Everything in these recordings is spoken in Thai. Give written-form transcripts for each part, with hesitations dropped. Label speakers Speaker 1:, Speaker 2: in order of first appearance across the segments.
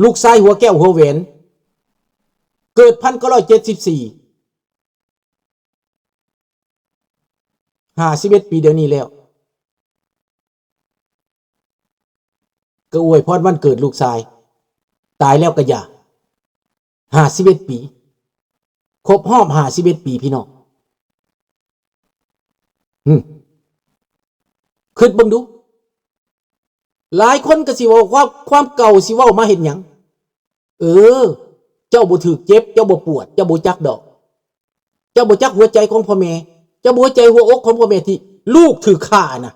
Speaker 1: ลูกชายหัวแก้วหัวแหวนเกิด1974 51 ปีเดี๋ยวนี้แล้วก็อวยพรวันเกิดลูกชายตายแล้วก็อย่า51 ปีครบรอบ51 ปีพี่น้องคิดเบิ่งดูหลายคนก็สิว่าความเก่าสิเว้ามาเฮ็ดหยังเจ้าบ่ถูกเจ็บเจ้าบ่ปวดเจ้าบ่จักดอกเจ้าบ่จักหัวใจของพ่อแม่เจ้าบ่หัวใจหัวอกของพ่อแม่ที่ลูกถูกฆ่าน่ะ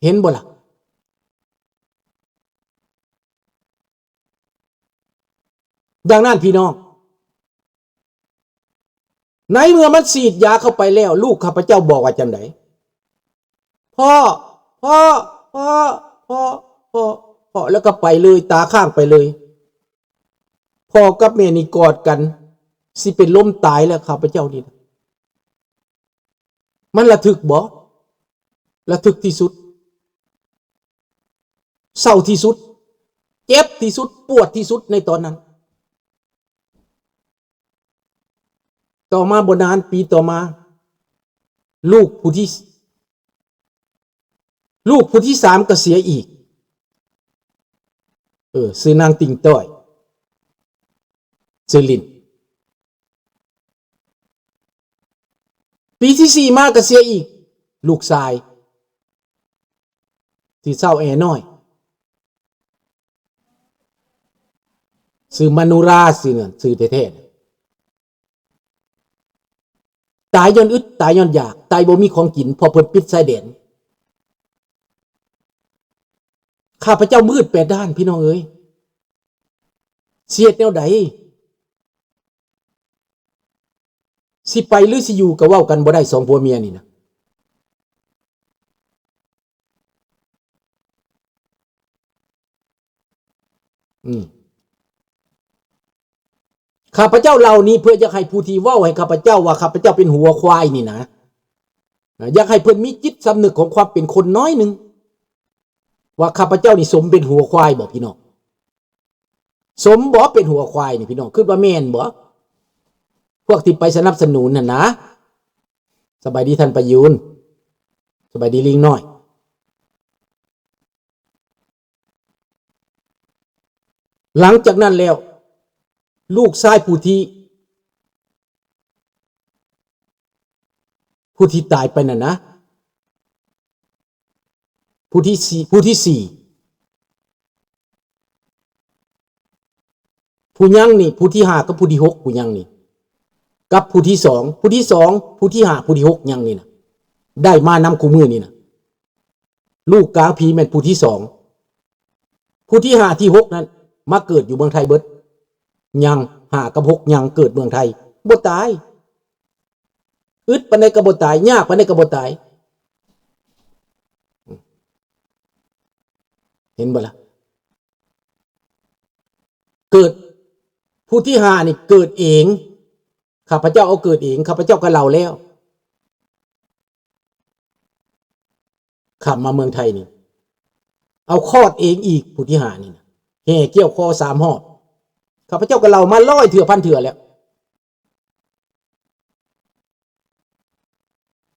Speaker 1: เห็นบ่ล่ะดังนั้นพี่น้องในเมื่อมันฉีดยาเข้าไปแล้วลูกข้าพเจ้าบอกว่าจังได๋พ่อแล้วก็ไปเลยตาข้างไปเลยพ่อกับแม่นี่กอดกันสิเป็นลมตายแล้วข้าพเจ้านี่มันระทึกบ่ระทึกที่สุดเศร้าที่สุดเจ็บที่สุดปวดที่สุดในตอนนั้นต่อมาบ่นานปีต่อมาลูกผู้ที่สามก็เสียอีกซื้อนางติ่งต้อยซื้อลินปีที่สี่มาก็เสียอีกลูกชายที่เศร้าแอน้อยซื้อมนุราซื้อนั่นซื้อแท้ๆตายย้อนอึดตายย้อนอยากตายบ่มีของกินพอเพิ่นปิดชายแดนข้าพเจ้ามืดแปดด้านพี่น้องเอ้ยเสียดแนวใดสิไปหรือสิอยู่ก็เว้ากันบ่ได้สองผัวเมียนี่นะข้าพเจ้าเหล่านี้เพื่อจะให้ผู้ที่เว้าให้ข้าพเจ้าว่าข้าพเจ้าเป็นหัวควายนี่นะอยากให้เพิ่นมีจิตสำนึกของความเป็นคนน้อยนึงว่าข้าพเจ้านี่สมเป็นหัวควายบ่พี่น้องสมบ่เป็นหัวควายนี่พี่น้องคิดว่าแม่นบ่พวกที่ไปสนับสนุนน่ะนะสบายดีท่านประยูนสบายดีลิงน้อยหลังจากนั้นแล้วลูกชายผู้ที่ตายไปน่ะนะผู้ที่สี่ผู้ยังนี่ผู้ที่ห้ากับผู้ที่หกผู้ยังนี่กับผู้ที่สองผู้ที่ห้าผู้ที่หกยังนี่นะได้มานำคู่มือนี่นะลูกกลางผีแม่นผู้ที่สองผู้ที่ห้าที่หกนั้นมาเกิดอยู่เมืองไทยเบิดยังห้ากับหกยังเกิดเมืองไทยบ่ตายอึดปานใดก็บ่ตายยากปานใดก็บ่ตายเห็นบ่ล่ะเกิดผู้ที่ห้านี่เกิดเองข้าพเจ้าเอาเกิดเองข้าพเจ้าก็เล่าแล้วขับมาเมืองไทยนี่เอาคลอดเองอีกผู้ที่ห้านี่นะแห่เกี่ยวคอ3 หอบข้าพเจ้าก็เล่ามา100 เถื่อพันเถื่อแล้ว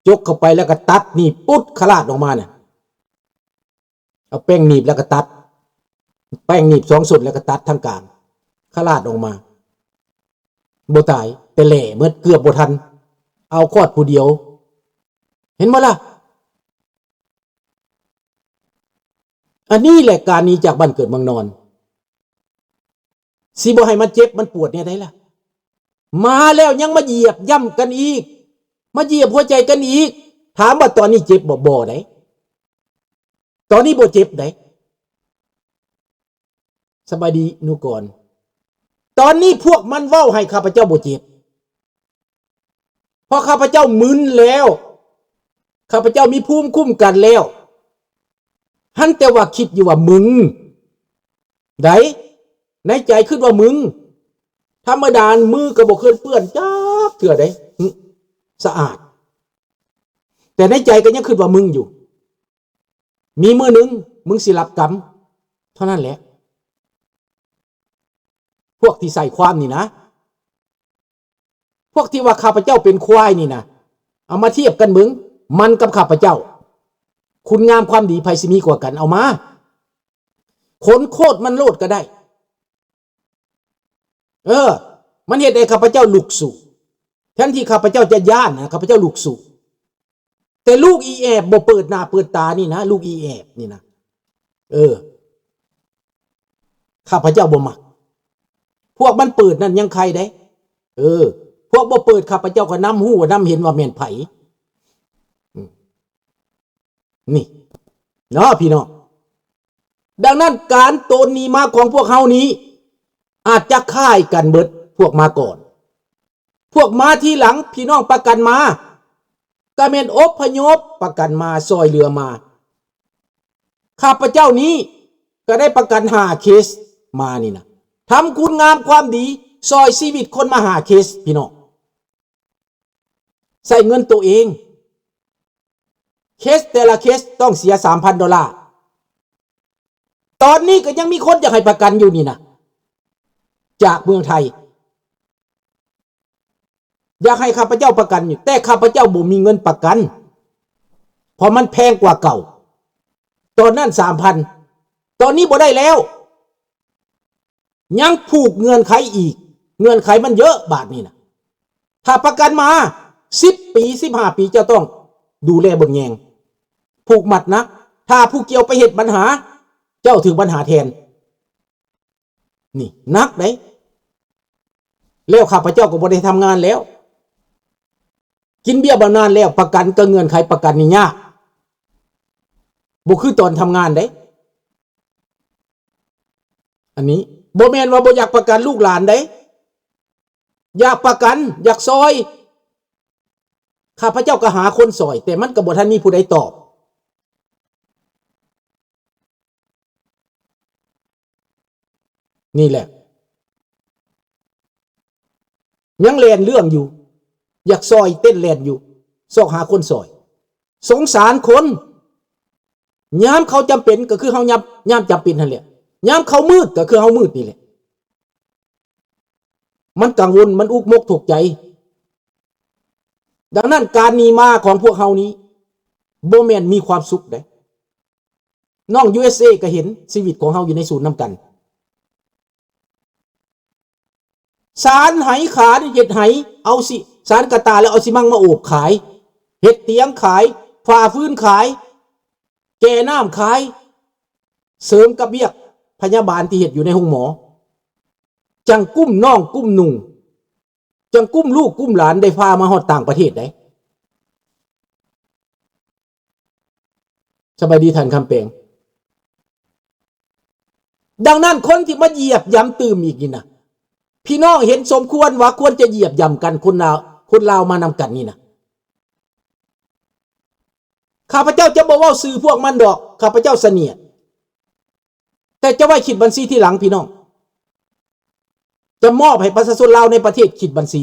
Speaker 1: ยกเข้าไปแล้วก็ตัดนี่ปุ๊ดขลาดออกมาเนี่ยเอาแป้งหนีบแล้วก็ตัดแป้งหนีบ2 ส่วนแล้วก็ตัดทั้งกลางขลาดออกมาบ่ตายแต่แหล่เมื่อเกือบบ่ทันเอาคลอดผู้เดียวเห็นบ่ล่ะอันนี้แหละการหนีจากบ้านเกิดเมืองนอนสิบ่ให้มันเจ็บมันปวดเนี่ยได้ล่ะมาแล้วยังมาเหยียบย่ำกันอีกมาเหยียบหัวใจกันอีกถามว่าตอนนี้เจ็บบ่ได้ตอนนี้บ่เจ็บได้สบายดีหนูก่อนตอนนี้พวกมันเว้าให้ข้าพเจ้าบ่เจ็บเพราะข้าพเจ้ามึนแล้วข้าพเจ้ามีภูมิคุ้มกันแล้วหันแต่ว่าคิดอยู่ว่ามึงได้ในใจคิดว่ามึงธรรมดามือก็บ่เคยเปื้อนจักเทื่อใดสะอาดแต่ในใจก็ยังคิดว่ามึงอยู่มีมื้อนึง มึงสิรับกรรมเท่านั้นแหละพวกที่ใส่ความนี่นะพวกที่ว่าข้าพเจ้าเป็นควายนี่นะเอามาเทียบกันมึงมันกับข้าพเจ้าคุณงามความดีไผสิมีกว่ากันเอามาขนโคตรมันโลดก็ได้มันเหตุใดข้าพเจ้าลุกสู่แทนที่ข้าพเจ้าจะย่านนะข้าพเจ้าลุกสู่แต่ลูกอีแอบบ่เปิดหน้าเปิดตานี่นะลูกอีแอบนี่นะข้าพเจ้าบ่มักพวกมันเปิดนั่นยังใครได้พวกบ่เปิดข้าพเจ้าก็นำหู้นำเห็นว่าแม่นไผนี่เนาะพี่น้องดังนั้นการโตนนี้มาของพวกเฮานี้อาจจะค่ายกันเบิดพวกมาก่อนพวกมาที่หลังพี่น้องประกันมาก็แม่นอพยพประกันมาซอยเรือมาข้าพเจ้านี้ก็ได้ประกัน5เคสมานี่นะทำคุณงามความดีซอยชีวิตคนมา5เคสพี่น้องใส่เงินตัวเองเคสแต่ละเคสต้องเสีย $3,000 ตอนนี้ก็ยังมีคนอยากให้ประกันอยู่นี่นะจากเมืองไทยอยากให้ข้าพเจ้าประกันอยู่แต่ข้าพเจ้าบ่มีเงินประกันเพราะมันแพงกว่าเก่าตอนนั้น 3,000 ตอนนี้บ่ได้แล้วยังผูกเงื่อนไขอีกเงื่อนไขมันเยอะบาทนี่นะถ้าประกันมา10 ปี15 ปีจะต้องดูแลเบิ่งแยงผูกมัดนะถ้าผู้เกี่ยวไปเหตุปัญหาเจ้าถือปัญหาแทนนี่นักไหนแล้วข้าพเจ้าก็บ่ได้ทำงานแล้วกินเบี้ยบำนาญแล้วประกันก็เงื่อนไขประกันนี่ยากบ่คือตอนทำงานได้อันนี้บ่แม่นว่าบ่อยากประกันลูกหลานได้อยากประกันอยากซอยข้าพเจ้าก็หาคนซอยแต่มันก็บ่ทันมีผู้ใดตอบนี่แหละยังแลนเรื่องอยู่อยากซอยเต้นแลนอยู่ซอกหาคนซอยสงสารคนยามเขาจำเป็นก็คือเฮายามจำเป็นนั่นแหละยามเขามืดก็คือเฮามืดนี่แหละมันกังวลมันอุกมกถูกใจดังนั้นการมีมาของพวกเฮานี้บ่แม่นมีความสุขได้น้อง USA ก็เห็นชีวิตของเฮาอยู่ในศูนย์นำกันสารไหขาเห็ดไหเอาสิสารกระตาแล้วเอาสิมั่งมาโอบขายเห็ดเตียงขายฝ่าฟื้นขายแก่น้ำขายเสริมกับเบี้ยพยาบาลที่เห็ดอยู่ในห้องหมอจังกุ้มน้องกุ้มนุ่งจังกุ้มลูกกุ้มหลานได้พามาฮอดต่างประเทศได้สบายดีท่านคำเปงดังนั้นคนที่มาเหยียบย้ำตื่มอีกนี่นะพี่น้องเห็นสมควรว่าควรจะเหยียบย่ำกันคนลาวมานำกันนี่นะข้าพเจ้าจะบอกว่าสื่อพวกมันดอกข้าพเจ้าเสนียดแต่จะไว้คิดบัญชีที่หลังพี่น้องจะมอบให้ประชาชนลาวในประเทศคิดบัญชี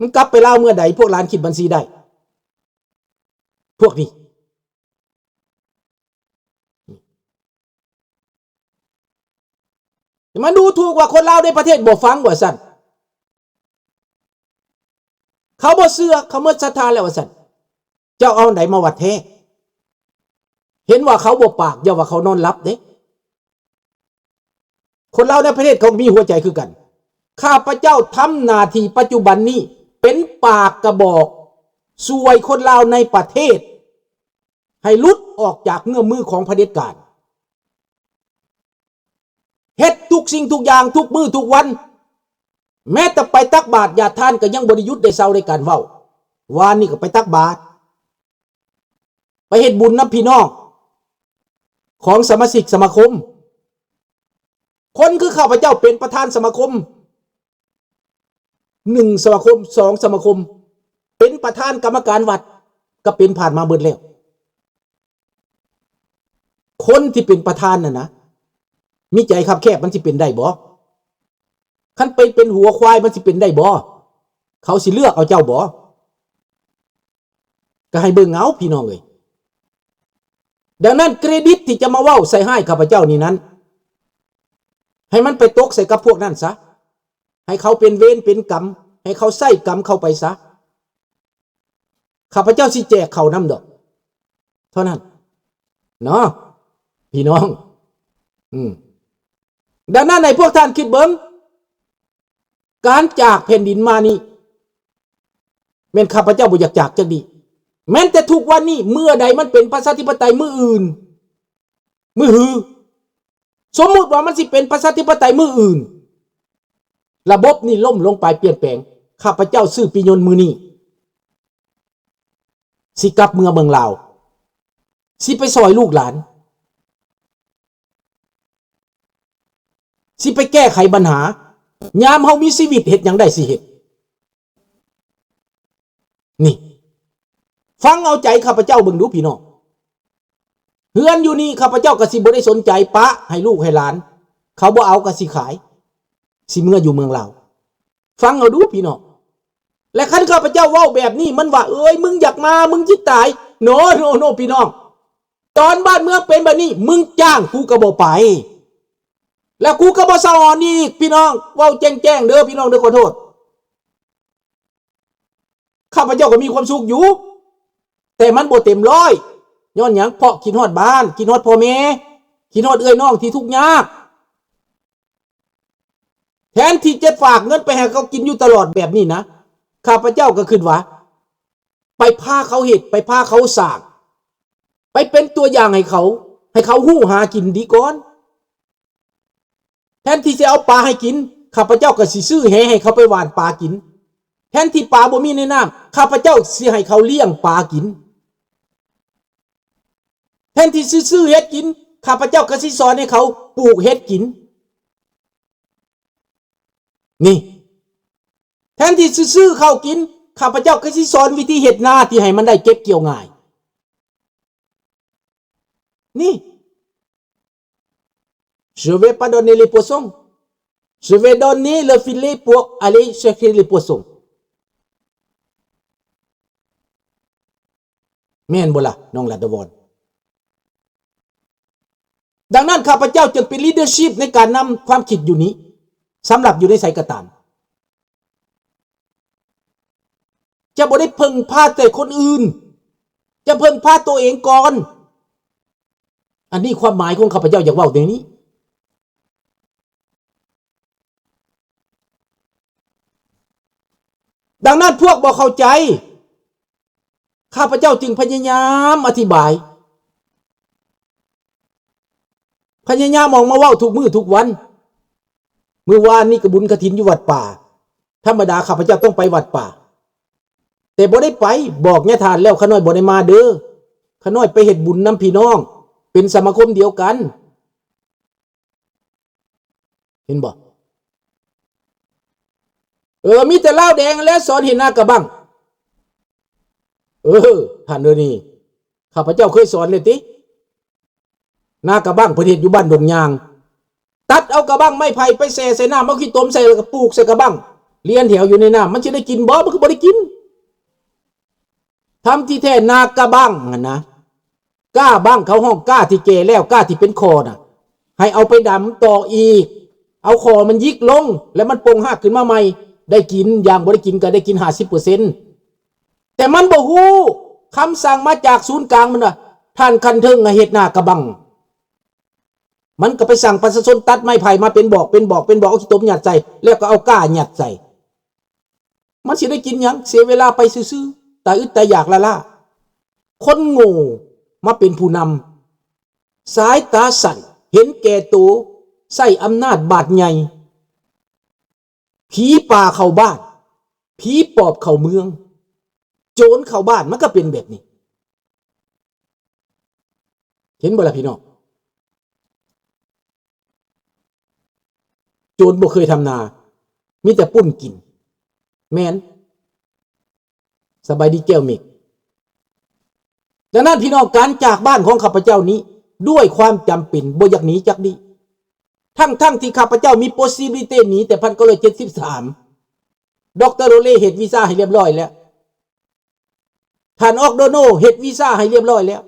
Speaker 1: มันกลับไปลาวเมื่อใดพวกหลานคิดบัญชีได้พวกนี้มันดูถูกว่าคนลาวในประเทศบ่ฟังว่าสั่นเขาบ่เชื่อเขาหมดศรัทธาแล้วว่าสั่นเจ้าเอาไหนมาวัดแท้เห็นว่าเขาบ่ปากอย่าว่าเขานอนหลับเด้คนลาวในประเทศเขามีหัวใจคือกันข้าพเจ้าทำหน้าที่ปัจจุบันนี้เป็นปากกระบอกช่วยคนลาวในประเทศให้หลุดออกจากเงื้อมมือของเผด็จการเฮ็ดทุกสิ่งทุกอย่างทุกมื้อทุกวันแม้แต่ไปตักบาตรญาติทานก็ยังบริยุทธ์ได้เศร้าในการเว้าวานนี้ก็ไปตักบาตรไปเฮ็ดบุญนำพี่น้องของสมาชิกสมาคมคนคือข้าพเจ้าเป็นประธานสมาคม1 สมาคม2 สมาคมเป็นประธานกรรมการวัดก็เป็นผ่านมาเบิดแล้วคนที่เป็นประธานน่ะนะมีใจคับแคบมันสิเป็นได้บ่คันไปเป็นหัวควายมันสิเป็นได้บ่เขาสิเลือกเอาเจ้าบ่ก็ให้เบิ่งเอาพี่น้องเอ้ย ดังนั้นเครดิตที่จะมาเว้าใส่ให้ข้าพเจ้านี่นั้นให้มันไปตกใส่กับพวกนั้นซะให้เขาเป็นเวรเป็นกรรมให้เขาใส่กรรมเข้าไปซะข้าพเจ้าสิแจกเขานำดอกเท่านั้นเนาะพี่น้องดังนั้นในพวกท่านคิดเบิ่งการจากแผ่นดินมานี่แม่นข้าพเจ้าบ่อยากจากจักดีแม้แต่ทุกวันนี้เมื่อใดมันเป็นประชาธิปไตยมืออื่นมือหือสมมุติว่ามันสิเป็นประชาธิปไตยมืออื่นระบบนี่ล่มลงไปเปลี่ยนแปลงข้าพเจ้าซื้อปิยนต์มือนี้สิกลับเมืองลาวสิไปซอยลูกหลานสิไปแก้ไขปัญหายามเฮามีชีวิตเฮ็ดหยังได้สิเฮ็ดนี่ฟังเอาใจข้าพเจ้าเบิ่งดูพี่น้องเฮือนอยู่นี่ข้าพเจ้าก็สิบ่ได้สนใจปะให้ลูกให้หลานเขาบ่เอาก็สิขายสิเมื่ออยู่เมืองลาวฟังเอาดูพี่น้องและคันข้าพเจ้าเว้าแบบนี้มันว่าเอ้ยมึงอยากมามึงสิตายโนพี่น้องตอนบ้านเมืองเป็นแบบนี้มึงจ้างกูก็บ่ไปแล้วกูก็บ่สอนอีกพี่น้องเว้าแจ้งๆเด้อพี่น้องเด้อขอโทษข้าพเจ้าก็มีความสุขอยู่แต่มันบ่เต็มร้อยย้อนหยังเพราะคิดฮอดบ้านคิดฮอดพ่อแม่คิดฮอดเอื้อยน้องที่ทุกข์ยากแทนที่จะฝากเงินไปให้เขากินอยู่ตลอดแบบนี้นะข้าพเจ้าก็คิดว่าไปพาเขาเฮ็ดไปพาเขาสร้างไปเป็นตัวอย่างให้เขาฮู้หากินดีก่อนแทนที่จะเอาปลาให้กินข้าพเจ้าก็สิซื้อแหให้เขาไปหว่านปลากินแทนที่ปลาบ่มีในน้ำข้าพเจ้าสิให้เขาเลี้ยงปลากินแทนที่ซื้อเฮ็ดกินข้าพเจ้าก็สิสอนให้เขาปลูกเฮ็ดกินนี่แทนที่ซื้อข้าวกินข้าพเจ้าก็สิสอนวิธีเฮ็ดนาที่ให้มันได้เก็บเกี่ยวง่ายนี่ Je vais pas donner les poissons. Je vais donner le filet pour aller chercher les poissons. แม่นบ่ล่ะน้องรัตวรดังนั้นข้าพเจ้าจึงเป็น leadership ในการนำความคิดอยู่นี้สำหรับอยู่ในไสก็ตามจะบ่ได้พึ่งพาแต่คนอื่นจะพึ่งพาตัวเองก่อนอันนี้ความหมายของข้าพเจ้าอยากเว้าตรงนี้ดังนั้นพวกบ่เข้าใจข้าพเจ้าจึงพยายามอธิบายพยายามมองมาเว้าทุกมื้อทุกวันเมื่อวานนี้ก็บุญกฐินอยู่วัดป่าธรรมดาข้าพเจ้าต้องไปวัดป่าแต่บ่ได้ไปบอกญาติทานแล้วข้าน้อยบ่ได้มาเด้อข้าน้อยไปเฮ็ดบุญนำพี่น้องเป็นสมาคมเดียวกันเห็นบ่มีแต่เหล้าแดงและสอนเห็นหน้ากระบังท่านเด้อนี่ข้าพเจ้าเคยสอนเลยติหน้ากระบังเพิ่นเฮ็ดอยู่บ้านดงยางตัดเอากระบังไม้ไผ่ไปแช่ใส่น้ำเอาขี้ตมใส่แล้วก็ปลูกใส่กระบังเลี้ยงแถวอยู่ในน้ำมันสิได้กินบ่มันก็บ่ได้กินทำที่แท้หน้ากระบังหั่นนะก้าบังเขาห้องก้าที่แก่แล้วก้าที่เป็นคอน่ะให้เอาไปดำต่ออีกเอาคอมันยิกลงแล้วมันปงหักขึ้นมาใหม่ได้กินอย่างบ่ได้กินก็ได้กิน 50% แต่มันบ่ฮู้คำสั่งมาจากศูนย์กลางมันน่ะท่านคันเทิงเฮ็ดหน้ากระบังมันก็ไปสั่งประชาชนตัดไม้ไผ่มาเป็นบอกเอาขี้ตมหยัดใส่แล้วก็เอาก้าหยัดใส่มันสิได้กินหยังเสียเวลาไปซื่อๆตาอึดตาอยากละล่าคนโง่มาเป็นผู้นำสายตาสั่นเห็นแก่ตัวใส่อำนาจบาดใหญ่ผีป่าเข้าบ้านผีปอบเข้าเมืองโจรเข้าบ้านมันก็เป็นแบบนี้เห็นบ่ล่ะพี่น้องโจรบ่เคยทำนามีแต่ปุ้นกินแม่นสบายดีแก้วเมฆดังนั้นพี่น้องการจากบ้านของข้าพเจ้านี้ด้วยความจำเป็นบ่อยากหนีจักดีทั้งที่ข้าพเจ้ามี possibility หนีแต่1973ดรโรเล่เฮ็ดวีซ่าให้เรียบร้อยแล้วท่านออกโดโนเฮ็ดวีซ่าให้เรียบร้อยแล้ว